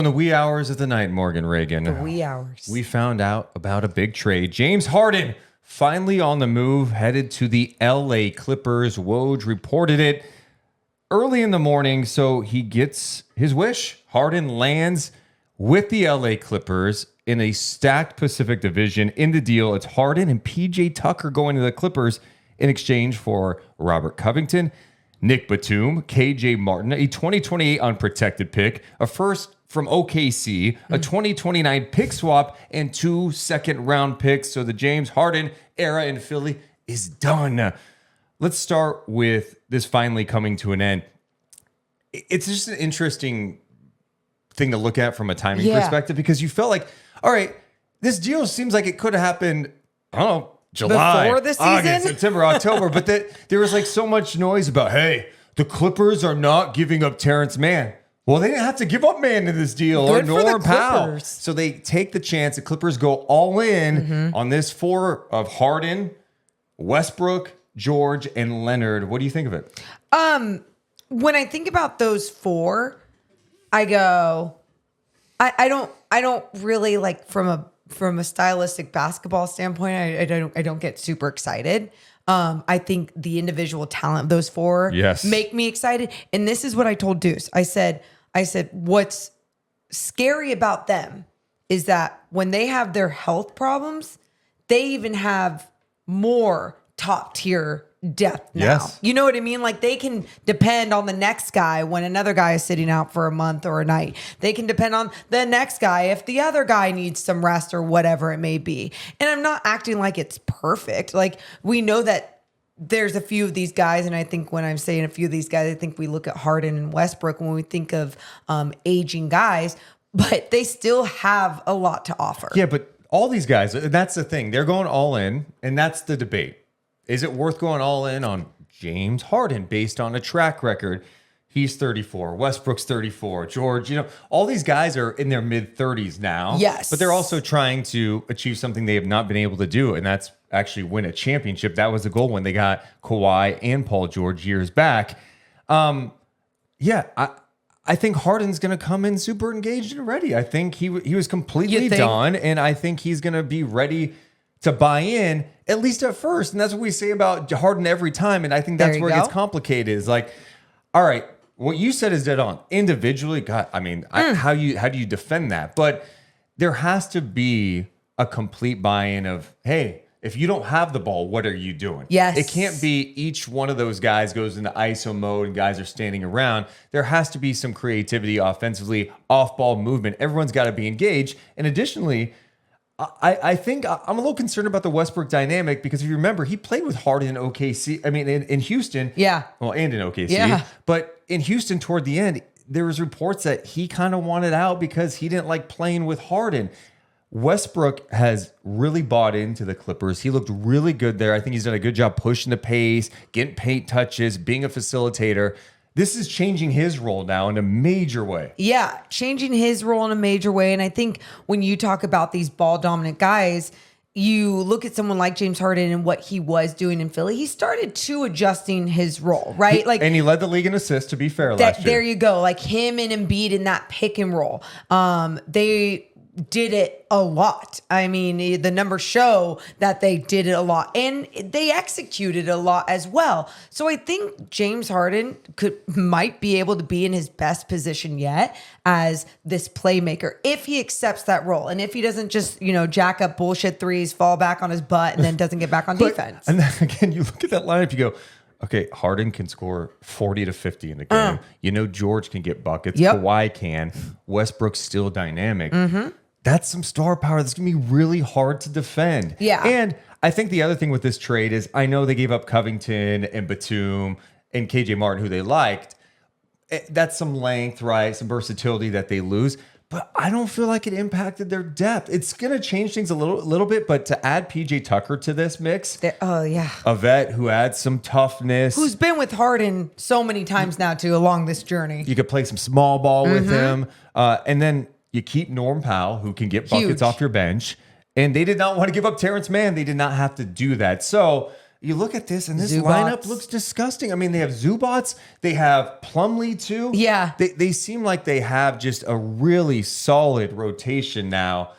the wee hours of the night, Morgan Reagan. The wee hours. We found out about a big trade. James Harden finally on the move, headed to the LA Clippers. Woj reported it early in the morning, so he gets his wish. Harden lands with the LA Clippers in a stacked Pacific Division. In the deal, it's Harden and PJ Tucker going to the Clippers in exchange for Robert Covington, Nick Batum, KJ Martin, a 2028 unprotected pick, a first from OKC, a 2029 pick swap, and 2 second-round picks. So the James Harden era in Philly is done. Let's start with this finally coming to an end. It's just an interesting thing to look at from a timing perspective, because you felt like, all right, this deal seems like it could have happened, I don't know, July, before the season? August, September, October, but there was like so much noise about, hey, the Clippers are not giving up Terrence Mann. Well, they didn't have to give up Mann in this deal, or Norm Powell. So they take the chance. The Clippers go all in on this 4 of Harden, Westbrook, George, and Leonard. What do you think of it? When I think about those 4, I go, I don't really like from a stylistic basketball standpoint. I don't get super excited. I think the individual talent of those 4 make me excited. And this is what I told Deuce. I said, what's scary about them is that when they have their health problems, they even have more top tier depth now. Yes. You know what I mean? Like they can depend on the next guy when another guy is sitting out for a month or a night. They can depend on the next guy if the other guy needs some rest or whatever it may be. And I'm not acting like it's perfect. Like we know that there's a few of these guys, and I think when I'm saying a few of these guys, I think we look at Harden and Westbrook when we think of aging guys, but they still have a lot to offer. Yeah, but all these guys, that's the thing. They're going all in, and that's the debate. Is it worth going all in on James Harden based on a track record? He's 34. Westbrook's 34. George, all these guys are in their mid-30s now. Yes. But they're also trying to achieve something they have not been able to do, and that's actually win a championship. That was the goal when they got Kawhi and Paul George years back. I think Harden's going to come in super engaged and ready. I think he was completely done, and I think he's going to be ready to buy in, at least at first. And that's what we say about Harden every time, and I think that's where it gets complicated. Is like, all right, what you said is dead on. Individually, God, I mean, how do you defend that? But there has to be a complete buy-in of, hey, if you don't have the ball, what are you doing? Yes. It can't be each one of those guys goes into ISO mode and guys are standing around. There has to be some creativity offensively, off-ball movement. Everyone's got to be engaged. And additionally, I think I'm a little concerned about the Westbrook dynamic, because if you remember, he played with Harden in OKC. I mean, in Houston. Yeah. Well, and in OKC. Yeah. But in Houston toward the end, there was reports that he kind of wanted out because he didn't like playing with Harden. Westbrook has really bought into the Clippers. He looked really good there. I think he's done a good job pushing the pace, getting paint touches, being a facilitator. This is changing his role now in a major way. Yeah, changing his role in a major way. And I think when you talk about these ball dominant guys, you look at someone like James Harden and what he was doing in Philly. He started to adjusting his role, right? And he led the league in assists, to be fair, last year. There you go. Like him and Embiid in that pick and roll. They did it a lot. I mean, the numbers show that they did it a lot, and they executed a lot as well. So I think James Harden might be able to be in his best position yet as this playmaker if he accepts that role, and if he doesn't just jack up bullshit threes, fall back on his butt, and then doesn't get back on defense. And then again, you look at that lineup, you go, okay, Harden can score 40 to 50 in a game. George can get buckets. Yep. Kawhi can. Westbrook's still dynamic. That's some star power that's going to be really hard to defend. Yeah. And I think the other thing with this trade is, I know they gave up Covington and Batum and KJ Martin, who they liked. That's some length, right? Some versatility that they lose. But I don't feel like it impacted their depth. It's going to change things a little bit, but to add PJ Tucker to this mix, a vet who adds some toughness, who's been with Harden so many times now too along this journey. You could play some small ball with him, and then you keep Norm Powell, who can get buckets off your bench. And they did not want to give up Terrence Mann. They did not have to do that. So you look at this and this Zubats. lineup looks disgusting. I mean, they have Zubats, they have Plumlee too. Yeah. They seem like they have just a really solid rotation now.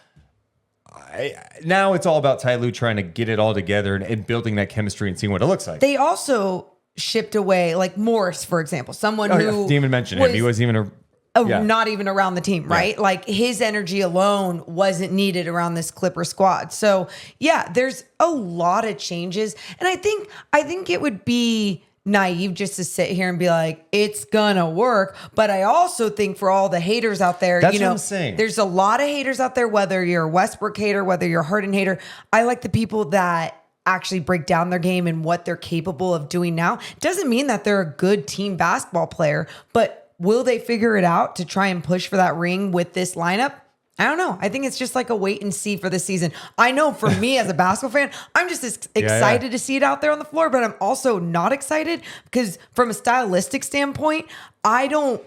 Now it's all about Ty Lue trying to get it all together and building that chemistry and seeing what it looks like. They also shipped away, like Morris, for example, someone who didn't even mention him. He wasn't even not even around the team, right? Yeah. Like his energy alone wasn't needed around this Clipper squad. So yeah, there's a lot of changes. And I think it would be naive just to sit here and be like, it's gonna work. But I also think for all the haters out there, That's what I'm saying. There's a lot of haters out there, whether you're a Westbrook hater, whether you're a Harden hater. I like the people that actually break down their game and what they're capable of doing now. Doesn't mean that they're a good team basketball player, but will they figure it out to try and push for that ring with this lineup? I don't know. I think it's just like a wait and see for the season. I know for me as a basketball fan, I'm just excited to see it out there on the floor, but I'm also not excited because from a stylistic standpoint, I don't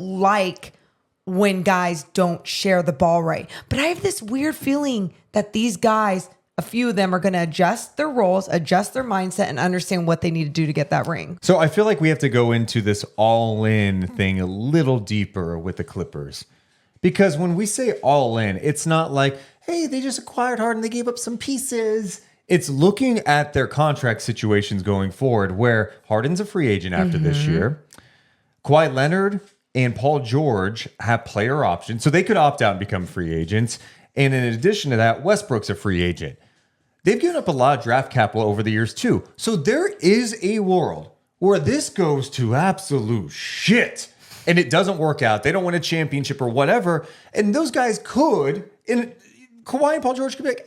like when guys don't share the ball right. But I have this weird feeling that these guys, a few of them are going to adjust their roles, adjust their mindset, and understand what they need to do to get that ring. So I feel like we have to go into this all-in thing a little deeper with the Clippers. Because when we say all-in, it's not like, hey, they just acquired Harden, they gave up some pieces. It's looking at their contract situations going forward, where Harden's a free agent after this year. Kawhi Leonard and Paul George have player options, so they could opt out and become free agents. And in addition to that, Westbrook's a free agent. They've given up a lot of draft capital over the years too. So there is a world where this goes to absolute shit and it doesn't work out. They don't win a championship or whatever. And those guys could, and Kawhi and Paul George could be like,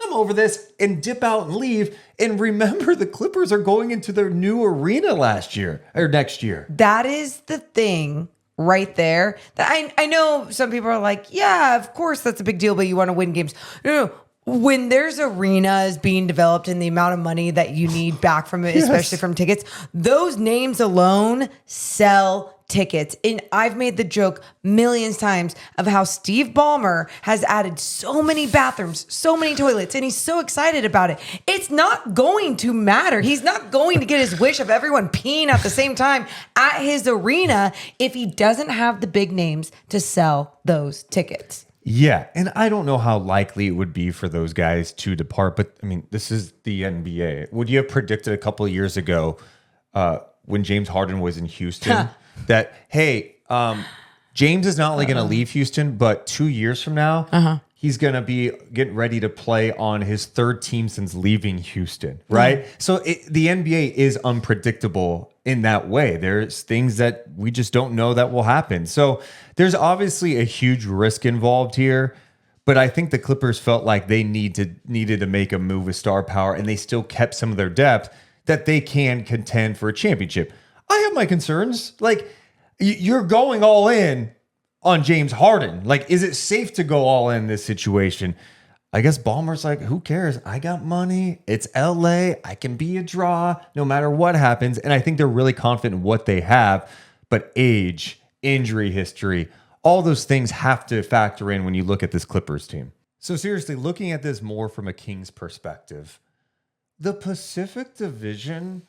I'm over this, and dip out and leave. And remember, the Clippers are going into their new arena next year. That is the thing right there. That I know some people are like, yeah, of course that's a big deal, but you want to win games. No. When there's arenas being developed and the amount of money that you need back from it, especially from tickets, those names alone sell tickets. And I've made the joke millions times of how Steve Ballmer has added so many bathrooms, so many toilets, and he's so excited about it. It's not going to matter. He's not going to get his wish of everyone peeing at the same time at his arena if he doesn't have the big names to sell those tickets. Yeah, and I don't know how likely it would be for those guys to depart, but I mean, this is the NBA. Would you have predicted a couple of years ago when James Harden was in Houston that, hey, James is not only going to leave Houston, but 2 years from now, he's going to be getting ready to play on his third team since leaving Houston, right? So the NBA is unpredictable in that way. There's things that we just don't know that will happen. So there's obviously a huge risk involved here, but I think the Clippers felt like they needed to make a move with star power, and they still kept some of their depth that they can contend for a championship. I have my concerns. Like, you're going all in on James Harden. Like, is it safe to go all in this situation? I guess Ballmer's like, who cares? I got money. It's LA. I can be a draw no matter what happens. And I think they're really confident in what they have. But age, injury history, all those things have to factor in when you look at this Clippers team. So seriously, looking at this more from a Kings perspective, the Pacific Division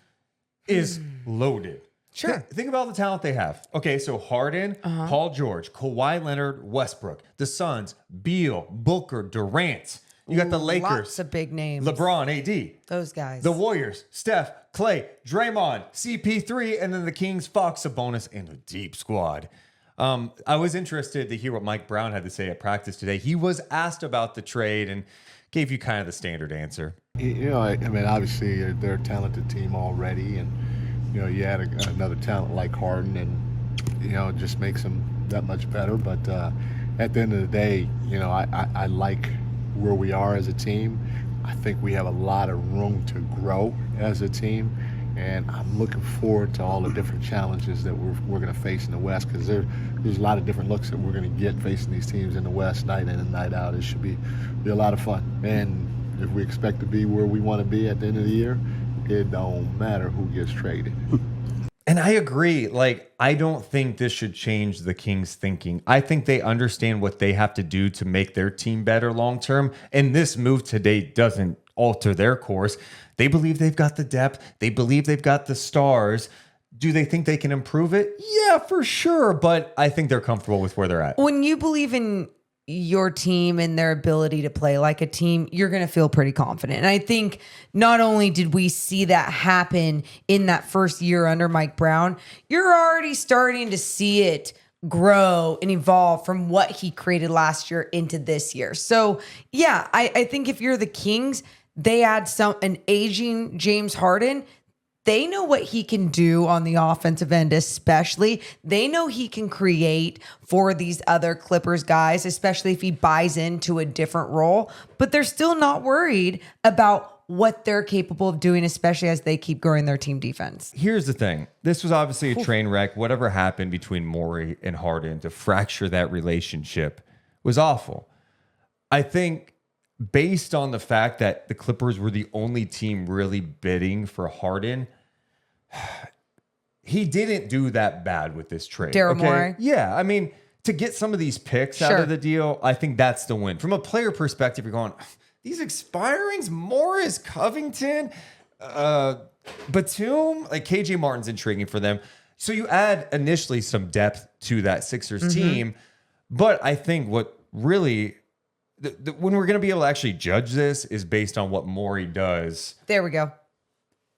is loaded. Sure. Think about the talent they have. Okay, so Harden, Paul George, Kawhi Leonard, Westbrook, the Suns, Beal, Booker, Durant. You got the Lakers. Lots of big names. LeBron, AD. Those guys. The Warriors, Steph, Clay, Draymond, CP3, and then the Kings, Fox, Sabonis, and a deep squad. I was interested to hear what Mike Brown had to say at practice today. He was asked about the trade and gave you kind of the standard answer. You know, I mean, obviously they're a talented team already, and you know, you add another talent like Harden, and you know, it just makes them that much better. But at the end of the day, you know, I like where we are as a team. I think we have a lot of room to grow as a team, and I'm looking forward to all the different challenges that we're going to face in the West, because there's a lot of different looks that we're going to get facing these teams in the West night in and night out. It should be a lot of fun, and if we expect to be where we want to be at the end of the year, it don't matter who gets traded. And I agree. Like, I don't think this should change the Kings' thinking. I think they understand what they have to do to make their team better long term. And this move today doesn't alter their course. They believe they've got the depth. They believe they've got the stars. Do they think they can improve it? Yeah, for sure. But I think they're comfortable with where they're at. When you believe in your team and their ability to play like a team, you're going to feel pretty confident. And I think not only did we see that happen in that first year under Mike Brown, you're already starting to see it grow and evolve from what he created last year into this year. So yeah, I think if you're the Kings, they add an aging James Harden. They know what he can do on the offensive end, especially. They know he can create for these other Clippers guys, especially if he buys into a different role. But they're still not worried about what they're capable of doing, especially as they keep growing their team defense. Here's the thing. This was obviously a train wreck. Whatever happened between Morey and Harden to fracture that relationship was awful. I think based on the fact that the Clippers were the only team really bidding for Harden, he didn't do that bad with this trade. Daryl Morey. Yeah, I mean, to get some of these picks out of the deal, I think that's the win. From a player perspective, you're going, these expirings, Morris, Covington, Batum, like KJ Martin's intriguing for them. So you add initially some depth to that Sixers team. But I think what really... when we're going to be able to actually judge this is based on what Morey does. There we go.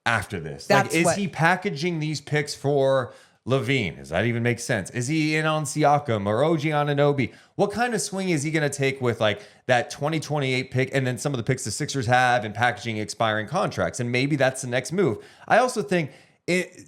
After this. That's is he packaging these picks for Levine? Does that even make sense? Is he in on Siakam or OG Anunoby? What kind of swing is he going to take with like that 2028 pick and then some of the picks the Sixers have and packaging expiring contracts? And maybe that's the next move. I also think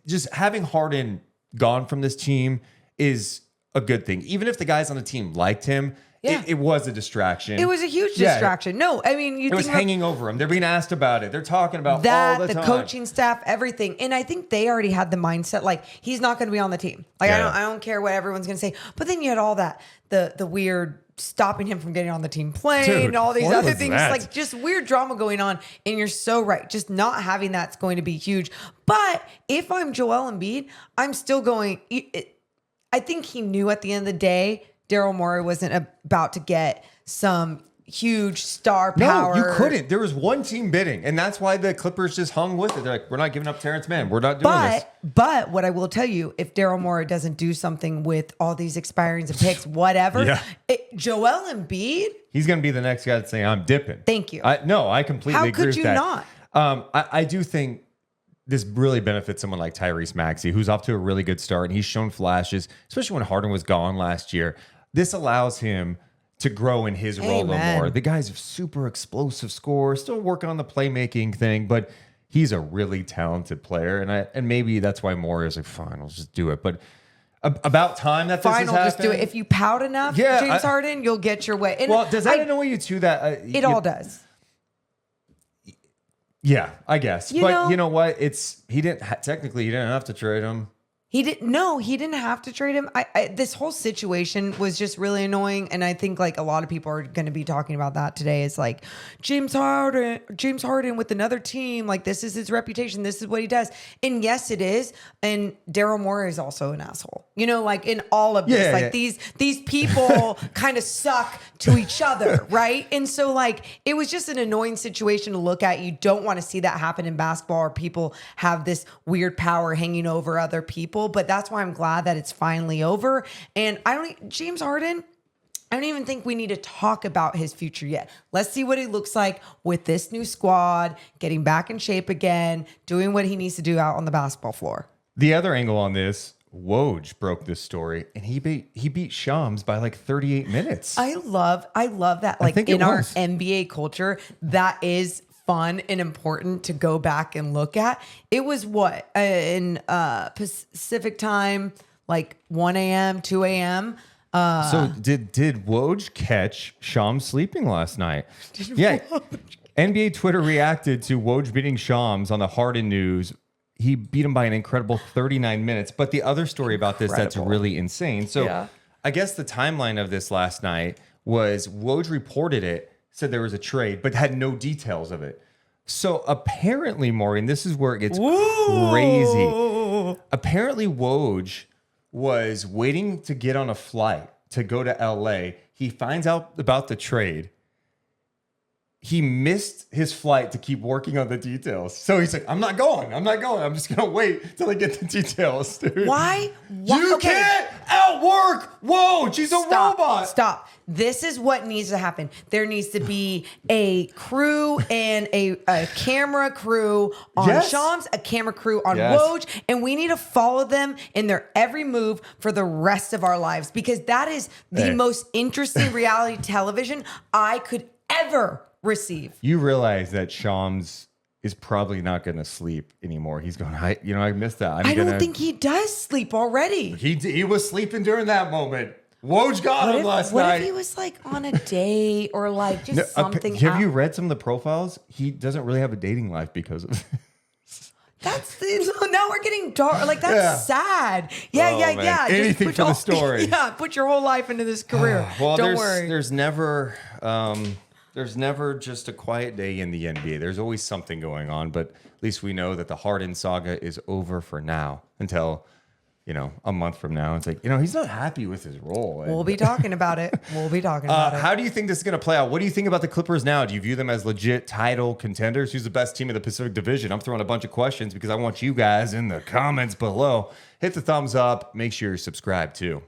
just having Harden gone from this team is a good thing. Even if the guys on the team liked him, it was a distraction. It was a huge distraction. No, I mean, it was hanging over them. They're being asked about it. They're talking about that, all the time. The coaching staff, everything. And I think they already had the mindset like he's not going to be on the team. Like I don't care what everyone's going to say. But then you had all that the weird stopping him from getting on the team plane and all these other things, like just weird drama going on. And you're so right. Just not having that's going to be huge. But if I'm Joel Embiid, I'm still going. I think he knew at the end of the day, Daryl Morey wasn't about to get some huge star power. No, you couldn't. There was one team bidding, and that's why the Clippers just hung with it. They're like, we're not giving up Terrence Mann. We're not doing this. But what I will tell you, if Daryl Morey doesn't do something with all these expirings of picks, whatever, Joel Embiid, he's going to be the next guy to say, I'm dipping. Thank you. I completely agree with that. How could you not? I do think this really benefits someone like Tyrese Maxey, who's off to a really good start, and he's shown flashes, especially when Harden was gone last year. This allows him to grow in his role a little more. The guy's a super explosive scorer, still working on the playmaking thing, but he's a really talented player. And maybe that's why Morey is like, fine, I'll just do it. But about time that this has happened. Just do it. If you pout enough, James Harden, you'll get your way. And well, does that annoy you too? That it all does. Yeah, I guess. But you know what? He didn't have to trade him. He didn't have to trade him. This whole situation was just really annoying. And I think like a lot of people are going to be talking about that today. It's like James Harden with another team. Like this is his reputation. This is what he does. And yes, it is. And Daryl Morey is also an asshole, like in all of this, these people kind of suck to each other. Right. And so like, it was just an annoying situation to look at. You don't want to see that happen in basketball or people have this weird power hanging over other people. But that's why I'm glad that it's finally over. And James Harden, I don't even think we need to talk about his future yet. Let's see what he looks like with this new squad, getting back in shape again, doing what he needs to do out on the basketball floor. The other angle on this, Woj broke this story, and he beat Shams by like 38 minutes. I love that. Like in our NBA culture, that is fun and important to go back and look at. It was what in Pacific time, like 1 a.m., 2 a.m. So did Woj catch Shams sleeping last night? NBA Twitter reacted to Woj beating Shams on the Harden news. He beat him by an incredible 39 minutes. But the other story about this that's really insane. So I guess the timeline of this last night was Woj reported it, said there was a trade, but had no details of it. So apparently, Maureen, this is where it gets crazy. Apparently, Woj was waiting to get on a flight to go to LA. He finds out about the trade. he missed his flight to keep working on the details. So he's like, I'm not going. I'm just going to wait till I get the details, dude. Why? You can't outwork. Whoa, she's a robot. Stop. This is what needs to happen. There needs to be a crew and a camera crew on Shams, a camera crew on Woj, and we need to follow them in their every move for the rest of our lives, because that is the most interesting reality television I could ever receive. You realize that Shams is probably not going to sleep anymore. He's going, I missed that. I don't think he does sleep already. He was sleeping during that moment. Woj got him last night. What if he was like on a date or like just something? Have you read some of the profiles? He doesn't really have a dating life because of this. Now we're getting dark. Like, that's sad. Yeah. Anything for the story. Yeah, put your whole life into this career. Well, don't worry. There's never just a quiet day in the NBA. There's always something going on, but at least we know that the Harden saga is over for now until, a month from now. It's like, he's not happy with his role. We'll be talking about it. How do you think this is going to play out? What do you think about the Clippers now? Do you view them as legit title contenders? Who's the best team in the Pacific Division? I'm throwing a bunch of questions because I want you guys in the comments below. Hit the thumbs up. Make sure you're subscribed too.